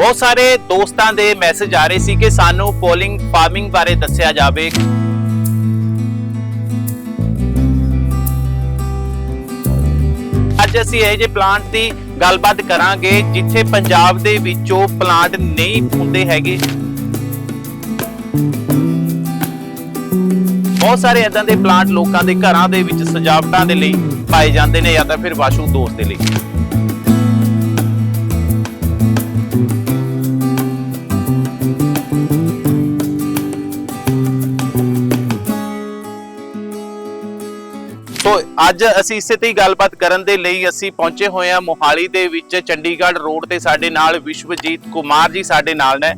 बहुत सारे दोस्तां दे मैसेज आ रहे सी कि सानू पॉलिंग फार्मिंग बारे दस्सिया जावे। ਅੱਜ ਅਸੀਂ ਇਹ ਜੇ ਪਲਾਂਟ ਦੀ ਗੱਲਬਾਤ ਕਰਾਂਗੇ ਜਿੱਥੇ ਪੰਜਾਬ ਦੇ ਵਿੱਚੋਂ ਪਲਾਂਟ ਨਹੀਂ ਹੁੰਦੇ ਹੈਗੇ। ਬਹੁਤ ਸਾਰੇ ਇਦਾਂ ਦੇ ਪਲਾਂਟ ਲੋਕਾਂ ਦੇ ਘਰਾਂ ਦੇ ਵਿੱਚ ਸਜਾਵਟਾਂ ਦੇ ਲਈ ਪਾਏ ਜਾਂਦੇ ਨੇ ਜਾਂ ਤਾਂ ਫਿਰ ਵਾਸ਼ੂ ਦੋਸ਼ ਦੇ ਲਈ। तो ਅੱਜ ਅਸੀਂ ਇਸੇ ਤੇ ਹੀ ਗੱਲਬਾਤ ਕਰਨ ਦੇ ਲਈ ਅਸੀਂ ਪਹੁੰਚੇ ਹੋਏ ਹਾਂ ਮੋਹਾਲੀ ਦੇ ਵਿੱਚ ਚੰਡੀਗੜ੍ਹ ਰੋਡ ਤੇ ਸਾਡੇ ਨਾਲ ਵਿਸ਼ਵਜੀਤ ਕੁਮਾਰ ਜੀ ਸਾਡੇ ਨਾਲ ਨੇ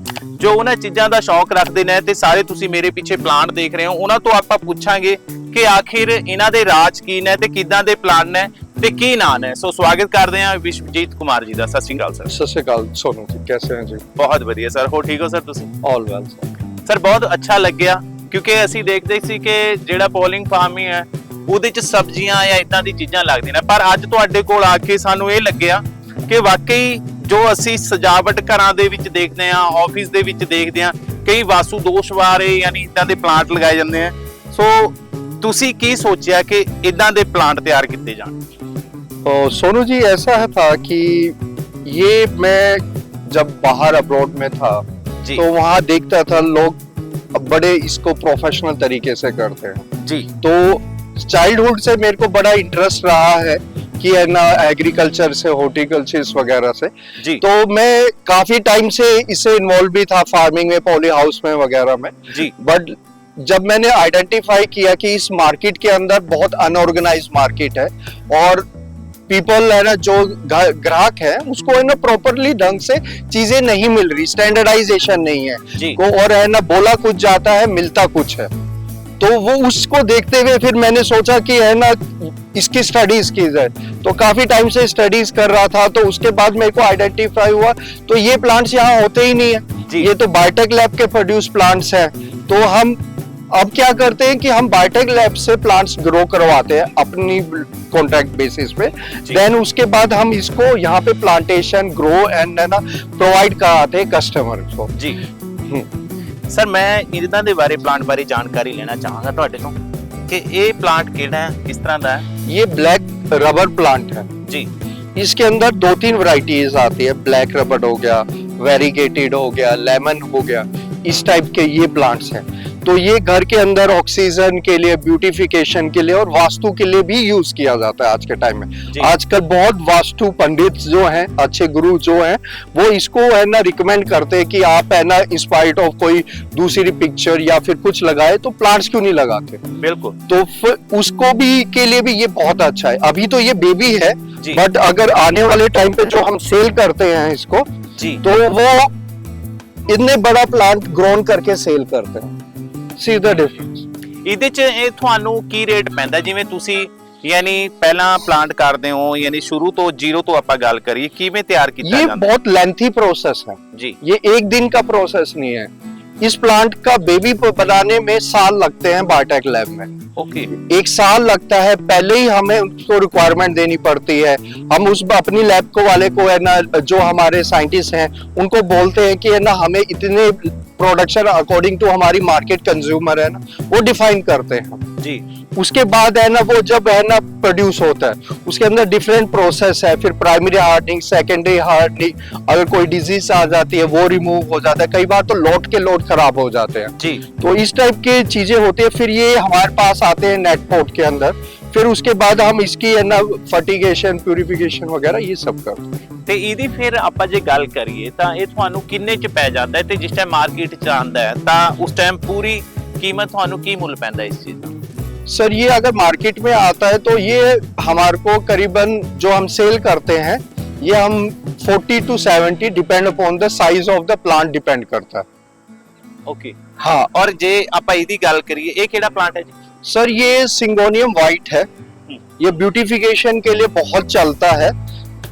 ਜੋ ਉਹਨਾਂ ਚੀਜ਼ਾਂ ਦਾ ਸ਼ੌਕ ਰੱਖਦੇ ਨੇ ਤੇ ਸਾਰੇ ਤੁਸੀਂ ਮੇਰੇ ਪਿੱਛੇ ਪਲਾਂਟ ਦੇਖ ਰਹੇ ਹੋ ਉਹਨਾਂ ਤੋਂ ਆਪਾਂ ਪੁੱਛਾਂਗੇ ਕਿ ਆਖਿਰ ਇਹਨਾਂ ਦੇ ਰਾਜ ਕੀ ਨੇ ਤੇ ਕਿੱਦਾਂ ਦੇ ਪਲਾਂਟ ਨੇ ਤੇ ਕੀ ਨਾਂ ਨੇ। ਸੋ ਸਵਾਗਤ ਕਰਦੇ ਹਾਂ ਵਿਸ਼ਵਜੀਤ ਕੁਮਾਰ ਜੀ ਦਾ। ਸਤਿ ਸ਼੍ਰੀ ਅਕਾਲ ਸਰ। सत श्रीकाल सोनू जी, कैसे हैं जी? ਬਹੁਤ ਵਧੀਆ ਸਰ। ਹੋ ਠੀਕ ਹੋ ਸਰ ਤੁਸੀਂ? All well sir. ਸਰ ਬਹੁਤ ਅੱਛਾ ਲੱਗਿਆ ਕਿਉਂਕਿ ਅਸੀਂ ਦੇਖਦੇ ਸੀ ਕਿ ਜਿਹੜਾ ਪੋਲਿੰਗ ਫਾਰਮਿੰਗ ਹੈ ਉਹਦੇ ਚ ਸਬਜ਼ੀਆਂ ਜਾਂ ਇਦਾਂ ਦੀ ਚੀਜ਼ਾਂ ਲੱਗਦੀਆਂ ਨੇ, ਪਰ ਅੱਜ ਤੁਹਾਡੇ ਕੋਲ ਆ ਕੇ ਸਾਨੂੰ ਇਹ ਲੱਗਿਆ ਕਿ ਵਾਕਈ ਜੋ ਅਸੀਂ ਸਜਾਵਟ ਘਰਾਂ ਦੇ ਵਿੱਚ ਦੇਖਦੇ ਹਾਂ, ਆਫਿਸ ਦੇ ਵਿੱਚ ਦੇਖਦੇ ਹਾਂ, ਕਈ ਵਾਸੂ ਦੋਸ਼ ਬਾਰੇ ਯਾਨੀ ਇਦਾਂ ਦੇ ਪਲਾਂਟ ਲਗਾਏ ਜਾਂਦੇ ਆ। ਸੋ ਤੁਸੀਂ ਕੀ ਸੋਚਿਆ ਕਿ ਇਦਾਂ ਦੇ ਪਲਾਂਟ ਤਿਆਰ ਕੀਤੇ ਜਾਣ? सोनू जी, ऐसा है था कि ये मैं जब बाहर अब्रॉड में था जी। तो वहाँ देखता था लोग बड़े इसको प्रोफेशनल तरीके से करते हैं जी। तो चाइल्डहुड से मेरे को बड़ा इंटरेस्ट रहा है कि है ना एग्रीकल्चर से, हॉर्टिकल्चर वगैरह से जी। तो मैं काफी टाइम से इससे इन्वॉल्व भी था, फार्मिंग में, पॉली हाउस में वगैरह में जी। बट जब मैंने आइडेंटिफाई किया कि इस मार्केट के अंदर बहुत अनऑर्गेनाइज्ड मार्केट है और पीपल है ना जो ग्राहक है उसको है ना प्रॉपरली ढंग से चीजें नहीं मिल रही, स्टैंडर्डाइजेशन नहीं है जी। को और है ना बोला कुछ जाता है मिलता कुछ है, तो वो उसको देखते हुए फिर मैंने सोचा कि है ना इसकी स्टडीज की जाए। तो काफी टाइम से स्टडीज कर रहा था, तो उसके बाद मेरे को आइडेंटिफाई हुआ तो ये प्लांट्स यहाँ होते ही नहीं है, ये तो बायोटेक लैब के प्रोड्यूस प्लांट्स हैं। तो हम अब क्या करते हैं कि हम बायोटेक लैब से प्लांट्स ग्रो करवाते हैं अपनी कॉन्ट्रैक्ट बेसिस पे, देन उसके बाद हम इसको यहाँ पे प्लांटेशन ग्रो एंड ना प्रोवाइड कराते हैं कस्टमर को जी। ਸਰ ਮੈਂ ਇਹਨਾਂ ਦੇ ਬਾਰੇ ਪਲਾਂਟ ਬਾਰੇ ਜਾਣਕਾਰੀ ਲੈਣਾ ਚਾਹਾਂਗਾ ਤੁਹਾਡੇ ਤੋਂ ਕਿ ਇਹ ਪਲਾਂਟ ਕਿਹੜਾ ਹੈ, ਕਿਸ ਤਰ੍ਹਾਂ ਦਾ ਹੈ? ये ब्लैक रबर प्लांट है जी। इसके अंदर 2-3 वैरायटीज आती है, ब्लैक रबर हो गया, वेरीगेटेड हो गया, लेमन हो गया, इस टाइप के ये प्लांट्स हैं। तो ये घर के अंदर ऑक्सीजन के लिए, ब्यूटिफिकेशन के लिए और वास्तु के लिए भी यूज किया जाता है आज के टाइम में। आजकल बहुत वास्तु पंडित जो हैं, अच्छे गुरु जो हैं, वो इसको है ना रिकमेंड करते हैं कि आप है ना इंस्पायर्ड ऑफ कोई दूसरी पिक्चर या फिर कुछ लगाए तो प्लांट्स क्यों नहीं लगाते? बिल्कुल। तो उसको भी के लिए भी ये बहुत अच्छा है। अभी तो ये बेबी है बट अगर आने वाले टाइम पे जो हम सेल करते हैं इसको जी, तो वो इतने बड़ा प्लांट ग्रोन करके सेल करते हैं। See the difference। ਇਹਦੇ ਚ ਇਹ ਤੁਹਾਨੂੰ ਕੀ ਰੇਟ ਪੈਂਦਾ ਜਿਵੇਂ ਤੁਸੀਂ ਯਾਨੀ ਪਹਿਲਾਂ ਪਲਾਂਟ ਕਰਦੇ ਹੋ ਯਾਨੀ ਸ਼ੁਰੂ ਤੋਂ ਜ਼ੀਰੋ ਤੋਂ ਆਪਾਂ ਗੱਲ ਕਰੀਏ ਕਿਵੇਂ ਤਿਆਰ ਕੀਤਾ ये ਜਾਂਦਾ? बहुत लेंथी प्रोसेस है जी। ये एक दिन का प्रोसेस नहीं है। इस प्लांट का बेबी बनाने में साल लगते हैं बायोटेक लैब में। ओके। 1 साल लगता है, पहले ही हमें उसको रिक्वायरमेंट देनी पड़ती है। हम उस अपनी लैब को वाले को है ना जो हमारे साइंटिस्ट हैं उनको बोलते हैं कि है ना हमें इतने प्रोडक्शन अकॉर्डिंग टू हमारी मार्केट कंज्यूमर है ना वो डिफाइन करते हैं जी। उसके बाद है ना वो जब है ना प्रोड्यूस होता है उसके अंदर डिफरेंट प्रोसेस है, फिर प्राइमरी हार्डनिंग, सेकेंडरी हार्डनिंग, अगर कोई डिजीज आ जाती है वो रिमूव हो जाता है, कई बार तो लोट के लोट खराब हो जाते हैं जी। तो इस टाइप की चीजें होती है। फिर ये हमारे पास आते हैं नेट पोर्ट के अंदर, फिर उसके बाद हम इसकी है ना फर्टिगेशन, प्यूरिफिकेशन वगैरह ये सब करते हैं। ਤੇ ਇਹਦੀ ਫਿਰ ਆਪਾਂ ਜੇ ਗੱਲ ਕਰੀਏ ਤਾਂ ਇਹ ਤੁਹਾਨੂੰ ਕਿੰਨੇ ਚ ਪੈ ਜਾਂਦਾ ਹੈ ਤੇ ਜਿਸ ਟਾਈਮ ਮਾਰਕੀਟ ਚ ਆਉਂਦਾ ਹੈ ਤਾਂ ਉਸ ਟਾਈਮ ਪੂਰੀ ਕੀਮਤ ਤੁਹਾਨੂੰ ਕੀ ਮੁੱਲ ਪੈਂਦਾ ਇਸ ਚੀਜ਼ ਦਾ? सर ये अगर मार्केट में आता है तो ये हमारे को करीबन जो हम सेल करते हैं ये हम 40 to 70 depend upon the size of the plant depend करता है। ओके। हाँ। और जे ਆਪਾਂ ਇਹਦੀ ਗੱਲ ਕਰੀਏ ਇਹ ਕਿਹੜਾ ਪਲਾਂਟ ਹੈ ਜੀ? सर ये सिंगोनियम व्हाइट है, ये ब्यूटिफिकेशन के लिए बहुत चलता है।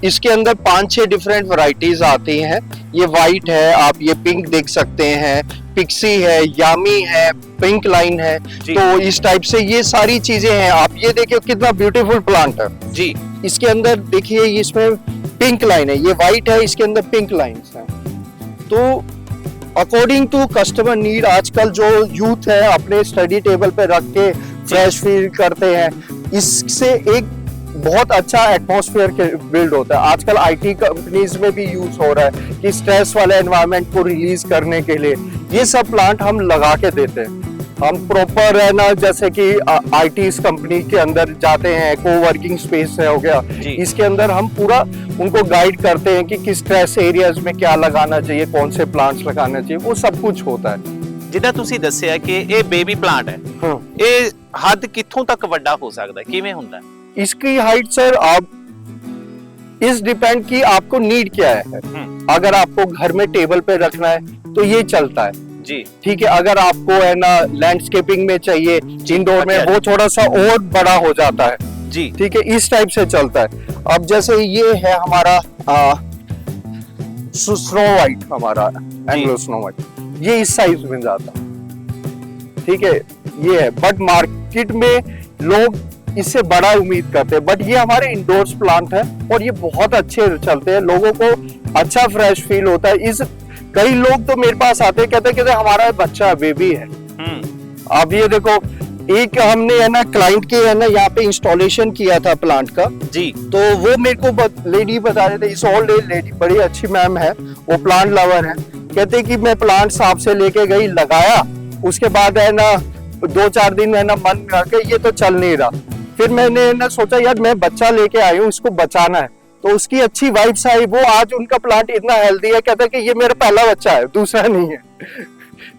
इसके अंदर 5-6 डिफरेंट वैरायटीज आती हैं। ये व्हाइट है, आप ये पिंक देख सकते हैं, पिक्सी है, यामी है, पिंक लाइन है, तो इस टाइप से ये सारी चीजें हैं। आप ये देखिए कितना ब्यूटीफुल प्लांट है जी। इसके अंदर देखिए इसमें पिंक लाइन है, ये व्हाइट है, इसके अंदर पिंक लाइन्स हैं। तो अकॉर्डिंग टू कस्टमर नीड आजकल जो यूथ है अपने स्टडी टेबल पे रख के फ्रेश फील करते हैं, इससे एक बहुत अच्छा एटमॉस्फेयर बिल्ड होता है। आजकल आईटी कंपनीज में भी यूज हो रहा है कि स्ट्रेस वाले एनवायरनमेंट को रिलीज करने के लिए ये सब प्लांट हम लगा के देते हैं। हम प्रॉपर है ना, जैसे कि आईटी कंपनी के अंदर जाते हैं, कोवर्किंग स्पेस है हो गया, इसके अंदर हम पूरा उनको गाइड करते हैं कि किस स्ट्रेस एरियाज में क्या लगाना चाहिए, कौन से प्लांट्स लगाना चाहिए, वो सब कुछ होता है। ਜਿੱਦਾਂ ਤੁਸੀਂ ਦੱਸਿਆ ਕਿ ਇਹ ਬੇਬੀ ਪਲਾਂਟ ਹੈ, ਇਹ ਹੱਦ ਕਿੱਥੋਂ ਤੱਕ ਵੱਡਾ ਹੋ ਸਕਦਾ ਹੈ, ਕਿਵੇਂ ਹੁੰਦਾ ਹੈ? इसकी हाइट सर आप इस डिपेंड की आपको नीड क्या है। अगर आपको घर में टेबल पे रखना है तो ये चलता है जी, ठीक है। अगर आपको है ना लैंडस्केपिंग में चाहिए इंडोर में, वो थोड़ा सा और बड़ा हो जाता है जी, ठीक है, इस टाइप से चलता है। अब जैसे ये है हमारा स्नो व्हाइट, हमारा एंग्लो स्नो व्हाइट, ये इस साइज में जाता है ठीक है, ये है। बट मार्केट में लोग इससे बड़ा उम्मीद करते हैं, बट ये हमारे इंडोर्स प्लांट है और ये बहुत अच्छे चलते हैं, लोगों को अच्छा फ्रेश फील होता है। इस कई लोग तो मेरे पास आते हैं, कहते हमारा बच्चा बेबी है। अब ये देखो, एक हमने है ना क्लाइंट के है ना यहाँ पे इंस्टॉलेशन किया था प्लांट का जी, तो वो मेरे को लेडी बता रहे थे, इस ओल्ड एज लेडी, बड़ी अच्छी मैम है, वो प्लांट लवर है, कहते कि मैं प्लांट आपसे लेके गई, लगाया, उसके बाद है ना 2-4 दिन है ना मन में आके ये तो चल नहीं रहा। फिर मैंने ना सोचा यार मैं बच्चा लेके आई हूँ, इसको बचाना है, तो उसकी अच्छी वाइब्स आई, वो आज उनका प्लांट इतना हेल्दी है, कहता है कि ये मेरा पहला बच्चा है, दूसरा नहीं है।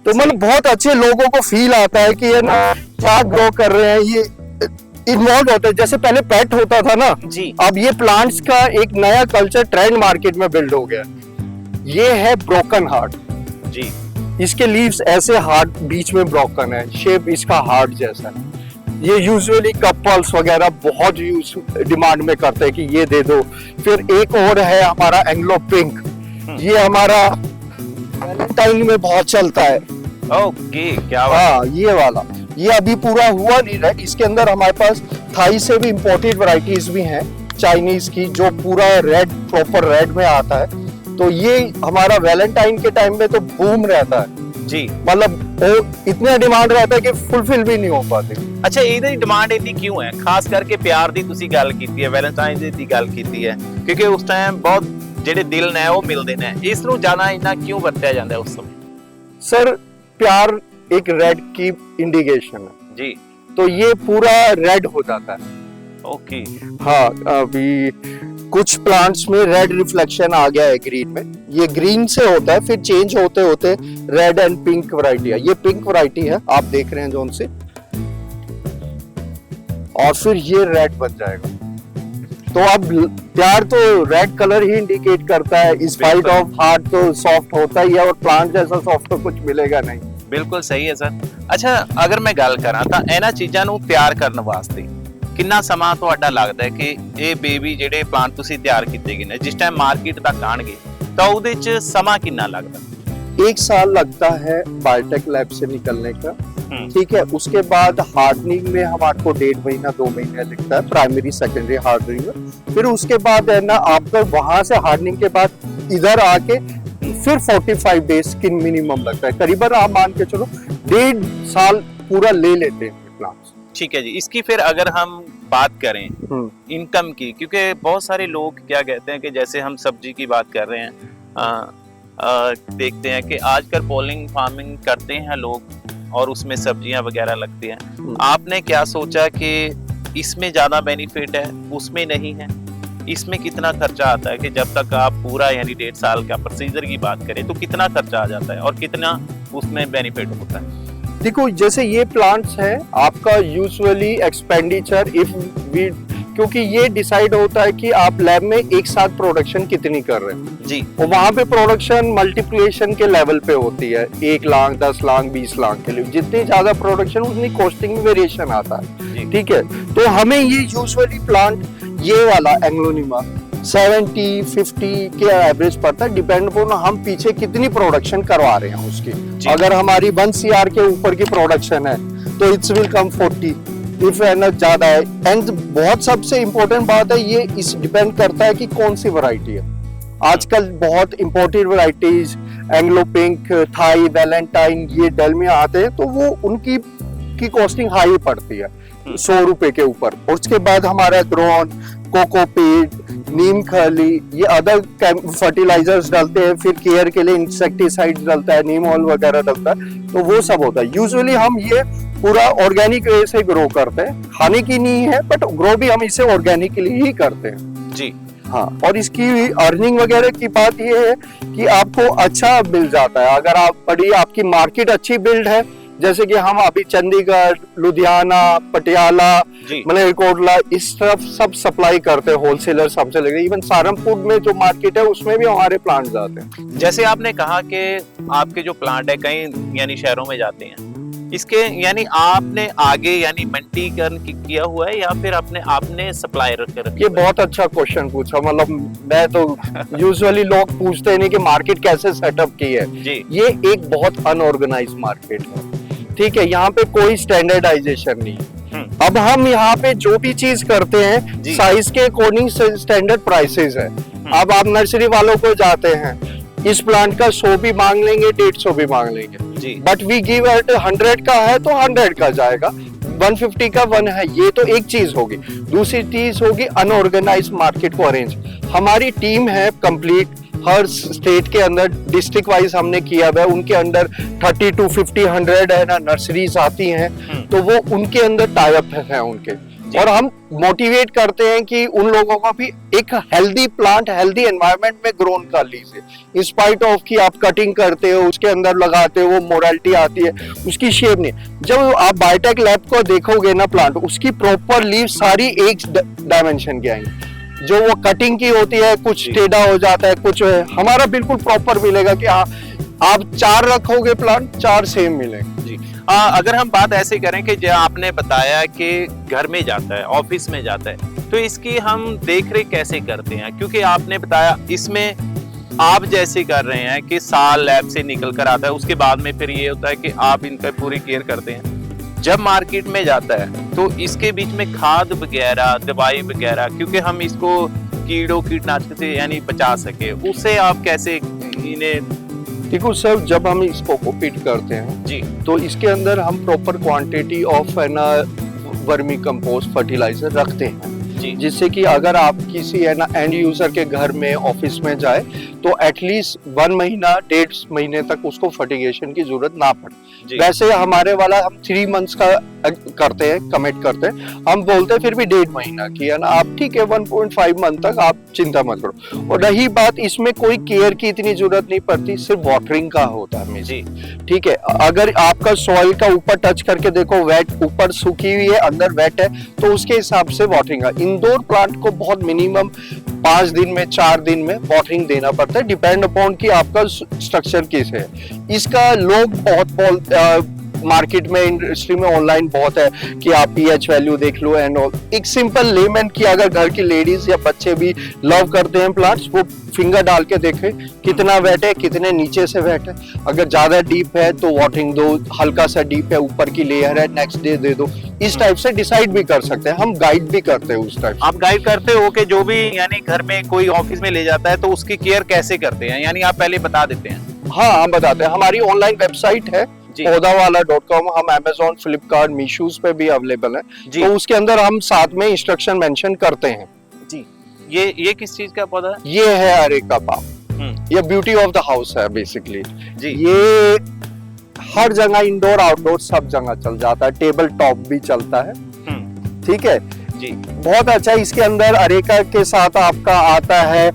तो मतलब बहुत अच्छे लोगों को फील आता है कि ये ना क्या ग्रो कर रहे हैं, ये इन्वॉल्व होते हैं। जैसे पहले पेट होता था ना जी, अब ये प्लांट्स का एक नया कल्चर ट्रेंड मार्केट में बिल्ड हो गया। ये है ब्रोकन हार्ट जी, इसके लीव्स ऐसे हार्ट बीच में ब्रोकन है, शेप इसका हार्ट जैसा है। ये यूजुअली कपल्स वगैरह बहुत यूज डिमांड में करते हैं कि ये दे दो। फिर एक और है हमारा एंग्लो पिंक, ये हमारा वैलेंटाइन में बहुत चलता है। ओके, क्या बात। हाँ, ये वाला, ये अभी पूरा हुआ नहीं है, इसके अंदर हमारे पास थाई से भी इम्पोर्टेड वैरायटीज भी हैं चाइनीज की, जो पूरा रेड, प्रॉपर रेड में आता है। तो ये हमारा वैलेंटाइन के टाइम में तो बूम रहता है जी, मतलब वो इतना डिमांड रहता है कि फुलफिल भी नहीं हो पाती। ਅੱਛਾ, ਇਹਦੀ ਡਿਮਾਂਡ ਇੰਨੀ ਕਿਉਂ ਹੈ? ਖਾਸ ਕਰਕੇ ਪਿਆਰ ਦੀ ਤੁਸੀਂ ਗੱਲ ਕੀਤੀ ਹੈ, ਵੈਲੈਂਟਾਈਨ ਡੇ ਦੀ ਗੱਲ ਕੀਤੀ ਹੈ, ਕਿਉਂਕਿ ਉਸ ਟਾਈਮ ਬਹੁਤ ਜਿਹੜੇ ਦਿਲ ਨੇ ਉਹ ਮਿਲਦੇ ਨੇ, ਇਸ ਨੂੰ ਜ਼ਿਆਦਾ ਇੰਨਾ ਕਿਉਂ ਵਰਤਿਆ ਜਾਂਦਾ ਹੈ ਉਸ ਸਮੇਂ? सर प्यार एक रेड की इंडिकेशन है जी, तो ये पूरा रेड हो जाता है। ओके, हाँ, अभी कुछ प्लांट्स में रेड रिफ्लेक्शन आ गया है ग्रीन में, ये ग्रीन से होता है, फिर चेंज होते होते रेड एंड पिंक वैरायटी है। ये पिंक वैरायटी है, आप देख रहे हैं जो उनसे, और फिर ये रेड बन जाएगा। तो अब प्यार तो रेड कलर ही इंडिकेट करता है, इस फाइट ऑफ हार्ट तो सॉफ्ट होता ही है, और प्लांट जैसा सॉफ्ट तो कुछ मिलेगा नहीं। ਬਿਲਕੁਲ ਸਹੀ ਹੈ ਸਰ। ਅੱਛਾ, ਅਗਰ ਮੈਂ ਗੱਲ ਕਰਾਂ ਤਾਂ ਇਹਨਾਂ ਚੀਜ਼ਾਂ ਨੂੰ ਤਿਆਰ ਕਰਨ ਵਾਸਤੇ ਕਿੰਨਾ ਸਮਾਂ ਤੁਹਾਡਾ ਲੱਗਦਾ ਹੈ ਕਿ ਇਹ ਬੇਬੀ ਜਿਹੜੇ ਪਲਾਂਟ ਤੁਸੀਂ ਤਿਆਰ ਕੀਤੇ ਗਏ ਨੇ, ਜਿਸ ਟਾਈਮ ਮਾਰਕੀਟ ਤੱਕ ਆਣਗੇ ਤਾਂ ਉਹਦੇ 'ਚ ਸਮਾਂ ਕਿੰਨਾ ਲੱਗਦਾ? 1 साल लगता है बायोटेक लैब से निकलने का, ठीक है। उसके बाद हार्डनिंग में हमारे को 1.5 महीना 2 महीने लगता है, प्राइमरी सेकेंडरी हार्डनिंग में। फिर उसके बाद है ना आपका वहां से हार्डनिंग के बाद इधर आके फिर 45 डेज की मिनिमम लगता है, करीबन आप मान के चलो 1.5 साल पूरा ले लेते हैं प्लांट्स। ठीक है जी। इसकी फिर अगर हम बात करें इनकम की, क्योंकि बहुत सारे लोग क्या कहते हैं कि जैसे हम सब्जी की बात कर रहे हैं, देखते हैं कि आजकल पॉलिंग फार्मिंग करते हैं लोग और उसमें सब्जियां वगैरह लगती हैं। आपने क्या सोचा कि इसमें ज़्यादा बेनिफिट है, उसमें नहीं है? इसमें कितना खर्चा आता है कि जब तक आप पूरा यानी 1.5 साल का प्रोसीजर की बात करें तो कितना खर्चा आ जाता है और कितना उसमें बेनिफिट होता है? देखो, जैसे ये प्लांट्स है आपका यूजुअली एक्सपेंडिचर इफ वी, क्योंकि ये डिसाइड होता है कि आप लैब में एक साथ प्रोडक्शन कितनी कर रहे हैं जी, और वहाँ पे प्रोडक्शन मल्टीप्लिकेशन के लेवल पे होती है, 1 लाख 10 लाख 20 लाख के लिए जितनी ज्यादा प्रोडक्शन उतनी कॉस्टिंग में वेरिएशन आता है, ठीक है। तो हमें ये यूजुअली प्लांट ये वाला एंग्लोनिमा 70-50 के एवरेज पड़ता है, डिपेंड अपॉन हम पीछे कितनी प्रोडक्शन करवा रहे हैं उसकी। अगर हमारी 1 CR के ऊपर की प्रोडक्शन है तो इट्स विल कम 40 इफ है ना ज्यादा है। एंड बहुत सबसे इम्पोर्टेंट बात है, ये इस डिपेंड करता है कि कौन सी वैरायटी है। आजकल बहुत imported varieties Anglo pink, Thai, Valentine, ये डेलमिया आते हैं, तो वो उनकी की कॉस्टिंग हाई पड़ती है 100 रुपए के ऊपर। और उसके बाद हमारा ग्रोन, कोकोपीट, नीम खली, ये अदर फर्टिलाइजर्स डालते हैं, फिर केयर के लिए इंसेक्टिसाइड डलता है, नीम ऑयल वगैरह डलता है, तो वो सब होता है। यूजुअली हम ये पूरा ऑर्गेनिक वे से ग्रो करते हैं, खाने की नहीं है बट ग्रो भी हम इसे ऑर्गेनिकली ही करते हैं जी। हाँ, और इसकी अर्निंग वगैरह की बात ये है कि आपको अच्छा मिल जाता है अगर आप बड़ी आपकी मार्केट अच्छी बिल्ड है। जैसे कि हम अभी चंडीगढ़, लुधियाना, पटियाला, मलेरकोटला इस तरफ सब सप्लाई करते हैं, होलसेलर सबसे लेकर इवन सहारनपुर में जो मार्केट है उसमें भी हमारे प्लांट जाते हैं। जैसे आपने कहा कि आपके जो प्लांट है कई यानी शहरों में जाते हैं, इसके यानी आपने आगे यानी मंडीकरण किया हुआ है या फिर आपने सप्लायर रखे? ये बहुत अच्छा क्वेश्चन पूछा। मतलब मैं तो यूजुअली लोग पूछते नहीं कि मार्केट कैसे सेटअप की है जी। ये एक बहुत अनऑर्गेनाइज्ड मार्केट है, ठीक है, यहाँ पे कोई स्टैंडर्डाइजेशन नहीं है। अब हम यहाँ पे जो भी चीज करते हैं साइज के अकॉर्डिंग स्टैंडर्ड प्राइसेस है। अब आप नर्सरी वालों को जाते हैं, इस प्लांट का 100 भी मांग लेंगे, 150 भी मांग लेंगे, बट वी गिव एट 100 का है तो 100 का जाएगा, 150 का 1 है। ये तो एक चीज होगी। दूसरी चीज होगी अनऑर्गेनाइज्ड मार्केट को अरेंज। हमारी टीम है कंप्लीट, हर स्टेट के अंदर डिस्ट्रिक्ट वाइज हमने किया हुआ है, उनके अंदर 30 to 50 100 है ना नर्सरीज आती हैं, तो वो उनके अंदर टाई अप है उनके, और हम मोटिवेट करते हैं कि उन लोगों को भी एक हेल्दी प्लांट हेल्दी एनवायरनमेंट में ग्रोन कर लीजिए। इन स्पाइट ऑफ कि आप कटिंग करते हो, उसके अंदर लगाते हो, वो मोरालिटी आती है, उसकी शेप नहीं। जब आप बायोटेक लैब को देखोगे ना प्लांट, उसकी प्रॉपर लीव सारी एक डायमेंशन की आएंगी। जो वो कटिंग की होती है कुछ टेढ़ा हो जाता है, कुछ हमारा बिल्कुल प्रॉपर मिलेगा कि हाँ आप 4 रखोगे प्लांट 4 सेम मिलेंगे जी। अगर हम बात ऐसे करें कि जो आपने बताया कि घर में जाता है, ऑफिस में जाता है, तो इसकी हम देख रेख कैसे करते हैं? क्योंकि आपने बताया इसमें आप जैसे कर रहे हैं कि साल लैब से निकल कर आता है, उसके बाद में फिर ये होता है कि आप इनका पूरी केयर करते हैं। जब मार्केट में जाता है तो इसके बीच में खाद वगैरह, दवाई वगैरह, क्योंकि हम इसको कीड़ों कीटनाशक से यानी बचा सके, उससे आप कैसे इन्हें? देखो सर, जब हम इसको कोपीट करते हैं जी, तो इसके अंदर हम प्रॉपर क्वांटिटी ऑफ है ना वर्मी कंपोस्ट फर्टिलाइजर रखते हैं जी, जिससे कि अगर आप किसी है ना एंड यूजर के घर में ऑफिस में जाए तो एटलीस्ट 1 महीना 1.5 महीने तक उसको फर्टिगेशन की जरूरत ना पड़े। वैसे हमारे वाला हम 3 मंथ्स का करते हैं, कमिट करते हैं, हम बोलते हैं फिर भी 1.5 महीना की है ना, आप ठीक है 1.5 मंथ तक आप चिंता मत करो। और रही बात, इसमें कोई केयर की इतनी जरूरत नहीं पड़ती, सिर्फ वाटरिंग का होता है जी, ठीक है। अगर आपका सॉइल का ऊपर टच करके देखो वेट, ऊपर सूखी हुई है अंदर वेट है, तो उसके हिसाब से वाटरिंग का। इंडोर प्लांट को बहुत मिनिमम 5 दिन में 4 दिन में वाटरिंग देना पड़ता है, डिपेंड अपॉन कि आपका स्ट्रक्चर किस है। इसका लोग बहुत मार्केट में इंडस्ट्री में ऑनलाइन बहुत है कि आप पीएच वैल्यू देख लो एंड ऑल। एक सिंपल लेमन की अगर घर की लेडीज या बच्चे भी लव करते हैं प्लांट्स, वो फिंगर डाल के देखे कितना वेट है, कितने नीचे से वेट है। अगर ज्यादा डीप है तो वाटरिंग दो, हल्का सा डीप है ऊपर की लेयर है नेक्स्ट डे दे दो। इस टाइप से डिसाइड भी कर सकते हैं, हम गाइड भी करते हैं उस टाइप। आप गाइड करते हो कि जो भी यानी घर में कोई ऑफिस में ले जाता है तो उसकी केयर कैसे करते हैं, यानी आप पहले बता देते हैं? हाँ, हम बताते हैं। हमारी ऑनलाइन वेबसाइट है पौधावाला.com, हम Amazon, फ्लिपकार्ट, मीशोज पे भी अवेलेबल है, तो उसके अंदर हम साथ में इंस्ट्रक्शन मेंशन करते हैं जी। ये किस चीज का पौधा है? ये है अरेका पाम, ये ब्यूटी ऑफ द हाउस है बेसिकली जी। ये हर जगह इंडोर आउटडोर सब जगह चल जाता है, टेबल टॉप भी चलता है, ठीक है जी। बहुत अच्छा। इसके अंदर अरेका के साथ आपका आता है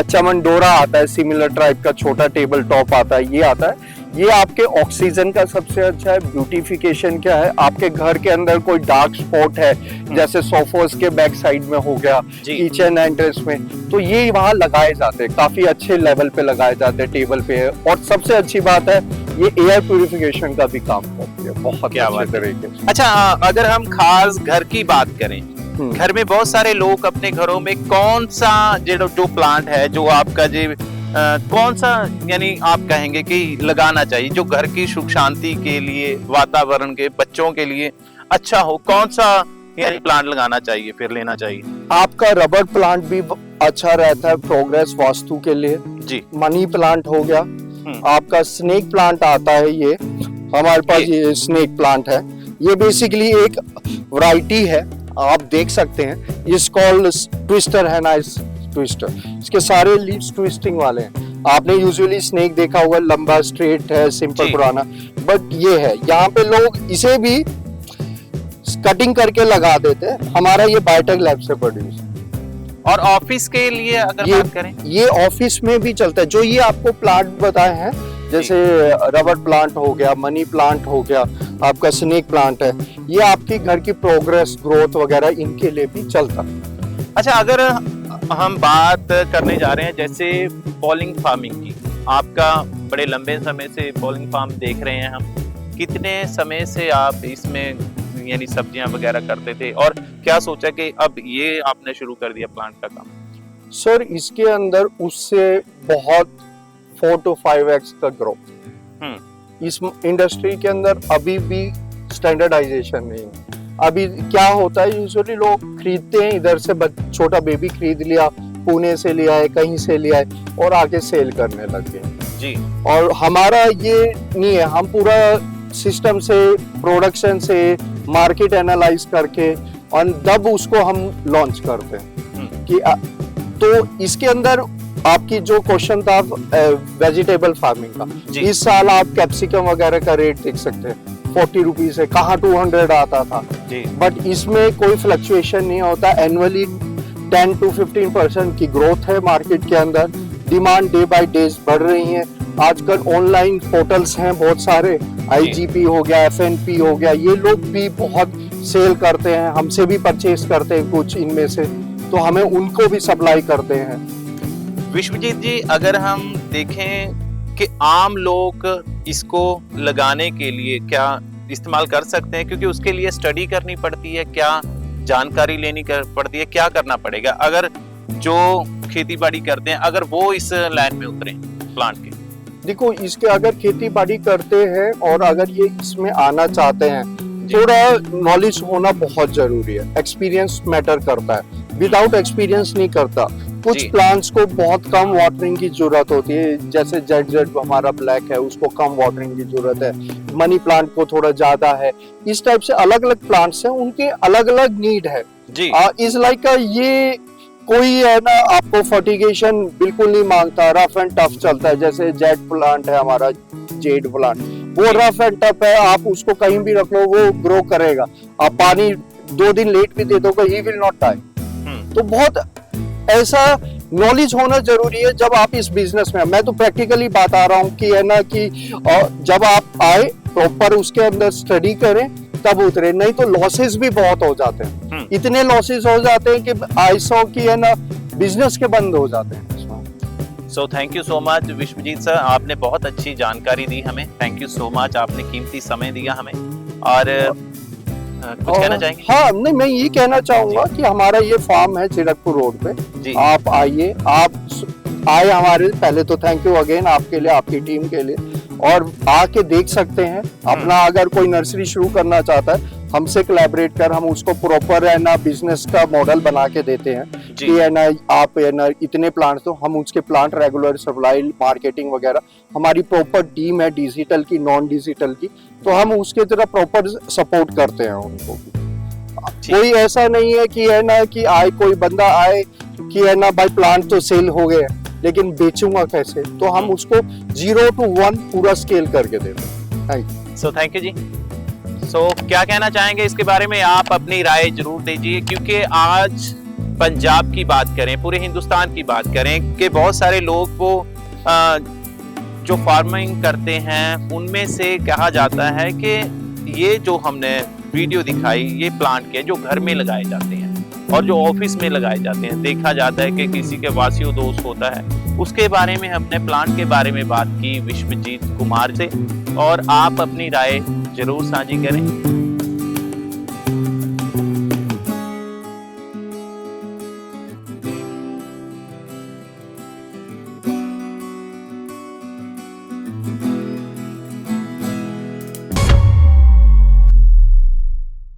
चमनडोरा आता है, सिमिलर टाइप का छोटा टेबल टॉप आता है, ये आता है। ये आपके ऑक्सीजन का सबसे अच्छा है। ब्यूटिफिकेशन क्या है, आपके घर के अंदर कोई डार्क स्पॉट है जैसे सोफोस के बैक साइड में हो गया, किचन एंट्रेंस में, तो ये वहाँ लगाए जाते हैं, काफी अच्छे लेवल पे लगाए जाते हैं टेबल पे। और सबसे अच्छी बात है ये एयर प्यूरिफिकेशन का भी काम करती है बहुत अच्छे तरीके से। अच्छा, अगर हम खास घर की बात करें, घर में बहुत सारे लोग अपने घरों में कौन सा जो प्लांट है जो आपका कौन सा यानी आप कहेंगे कि लगाना चाहिए जो घर की सुख शांति के लिए, वातावरण के, बच्चों के लिए अच्छा हो? कौन सा यानी प्लांट लगाना चाहिए, फिर लेना चाहिए? आपका रबर प्लांट भी अच्छा रहता है प्रोग्रेस वास्तु के लिए जी। मनी प्लांट हो गया, आपका स्नेक प्लांट आता है, ये हमारे पास ये स्नेक प्लांट है। ये बेसिकली एक वैरायटी है, आप देख सकते हैं। इस कॉल्ड ट्विस्टर है ना, इस ट्विस्टर, इसके सारे लीव्स ट्विस्टिंग वाले हैं। आपने यूजुअली स्नेक देखा हुआ, लंबा स्ट्रेट है, सिंपल पुराना, बट ये है, यहाँ पे लोग इसे भी कटिंग करके लगा देते हैं। हमारा ये बायोटेक लैब से प्रोड्यूस। और ऑफिस के लिए अगर बात करें, ये ऑफिस में भी चलता है। जो ये आपको प्लांट बताए हैं, जैसे रबर प्लांट हो गया, मनी प्लांट हो गया, आपका स्नेक प्लांट है, ये आपकी घर की प्रोग्रेस, ग्रोथ वगैरह इनके लिए भी चलता है। अच्छा, अगर हम बात करने जा रहे हैं जैसे पॉलिंग फार्मिंग की, आपका बड़े लंबे समय से पॉलिंग फार्म देख रहे हैं हम, कितने समय से आप इसमें यानी सब्जियां वगैरह करते थे और क्या सोचा कि अब ये आपने शुरू कर दिया प्लांट का काम? सर, इसके अंदर उससे बहुत 4 to 5x का ग्रोथ। इस इंडस्ट्री के अंदर अभी भी स्टैंडर्डाइजेशन नहीं है। अभी क्या होता है, यूजुअली लोग खरीदते हैं, इधर से छोटा बेबी खरीद लिया, पुणे से लिया है, कहीं से लिया है, और आगे सेल करने लग गए जी। और हमारा ये नहीं है, हम पूरा सिस्टम से, प्रोडक्शन से, मार्केट एनालाइज करके और तब उसको हम लॉन्च करते हैं कि तो इसके अंदर आपकी जो क्वेश्चन था वेजिटेबल फार्मिंग का, इस साल आप कैप्सिकम वगैरह का रेट देख सकते हैं, 40 रुपीज है, कहाँ 200 आता था जी। बट इसमें कोई फ्लक्चुएशन नहीं होता। एनुअली 10 to 15% की ग्रोथ है मार्केट के अंदर। डिमांड डे बाय डे बढ़ रही है। आजकल ऑनलाइन पोर्टल्स हैं बहुत सारे, IGP हो गया, FNP हो गया, ये लोग भी बहुत सेल करते हैं, हमसे भी परचेज करते हैं कुछ इनमें से, तो हमें उनको भी सप्लाई करते हैं। विश्वजीत जी, अगर हम देखें कि आम लोग इसको लगाने के लिए क्या इस्तेमाल कर सकते हैं, क्योंकि उसके लिए स्टडी करनी पड़ती है, क्या जानकारी लेनी पड़ती है, क्या करना पड़ेगा अगर जो खेती बाड़ी करते हैं अगर वो इस लाइन में उतरे प्लांट के? देखो, इसके अगर खेती बाड़ी करते हैं और अगर ये इसमें आना चाहते हैं, थोड़ा नॉलेज होना बहुत जरूरी है। एक्सपीरियंस मैटर करता है, विदाउट एक्सपीरियंस नहीं करता। कुछ प्लांट्स को बहुत कम वाटरिंग की जरूरत होती है, जैसे जेड हमारा ब्लैक है, उसको कम वाटरिंग की जरूरत है। मनी प्लांट को थोड़ा ज्यादा है। इस टाइप से अलग अलग प्लांट्स हैं, उनके अलग अलग नीड है जी। इस लाइक का ये कोई है ना, आपको फर्टिगेशन बिल्कुल नहीं मांगता, रफ एंड टफ चलता है। जैसे जेड प्लांट है हमारा, जेड प्लांट, वो रफ एंड टफ है, आप उसको कहीं भी रख लो वो ग्रो करेगा। आप पानी 2 दिन लेट भी दे दोगे, ही विल नॉट डाई। तो बहुत ऐसा नॉलेज होना जरूरी है जब आप इस बिजनेस में। मैं तो प्रैक्टिकली बता रहा हूँ कि है ना कि जब आप आए प्रॉपर उसके अंदर स्टडी करें तब उतरे, नहीं तो लॉसेस भी बहुत हो जाते हैं। इतने लॉसेस हो जाते हैं कि ऐसा की है ना बिजनेस के बंद हो जाते हैं। So thank you so much Vishwajit sir, आपने बहुत अच्छी जानकारी दी हमें। थैंक यू सो मच, आपने कीमती समय दिया हमें। और कुछ कहना चाहेंगे? हाँ, नहीं, मैं ये कहना चाहूंगा कि हमारा ये फार्म है चिरकपुर रोड पे, आप आइए, आप आए हमारे, पहले तो थैंक यू अगेन आपके लिए, आपकी टीम के लिए, और आके देख सकते हैं अपना। अगर कोई नर्सरी शुरू करना चाहता है, हमसे कोलैबोरेट कर, हम उसको प्रॉपर है ना बिजनेस का मॉडल बना के देते हैं कि है ना आप है ना इतने प्लांट, तो हम उसके प्लांट रेगुलर सप्लाई, मार्केटिंग वगैरह, हमारी प्रॉपर टीम है डिजिटल की, नॉन डिजिटल की, तो हम उसके तरह प्रॉपर सपोर्ट करते हैं उनको। कोई ऐसा नहीं है कि है ना कि आए कोई बंदा आए कि है ना भाई प्लांट तो सेल हो गए लेकिन बेचूंगा कैसे, तो हम उसको 0 to 1 पूरा स्केल करके देते हैं। सो थैंक यू जी। सो क्या कहना चाहेंगे इसके बारे में, आप अपनी राय जरूर दीजिए, क्योंकि आज पंजाब की बात करें, पूरे हिंदुस्तान की बात करें कि बहुत सारे लोग वो जो फार्मिंग करते हैं उनमें से कहा जाता है कि ये जो हमने वीडियो दिखाई, ये प्लांट के जो घर में लगाए जाते हैं और जो ऑफिस में लगाए जाते हैं, देखा जाता है कि किसी के वासियों दोस्त होता है। उसके बारे में हमने प्लांट के बारे में बात की विश्वजीत कुमार से, और आप अपनी राय जरूर साझी करें।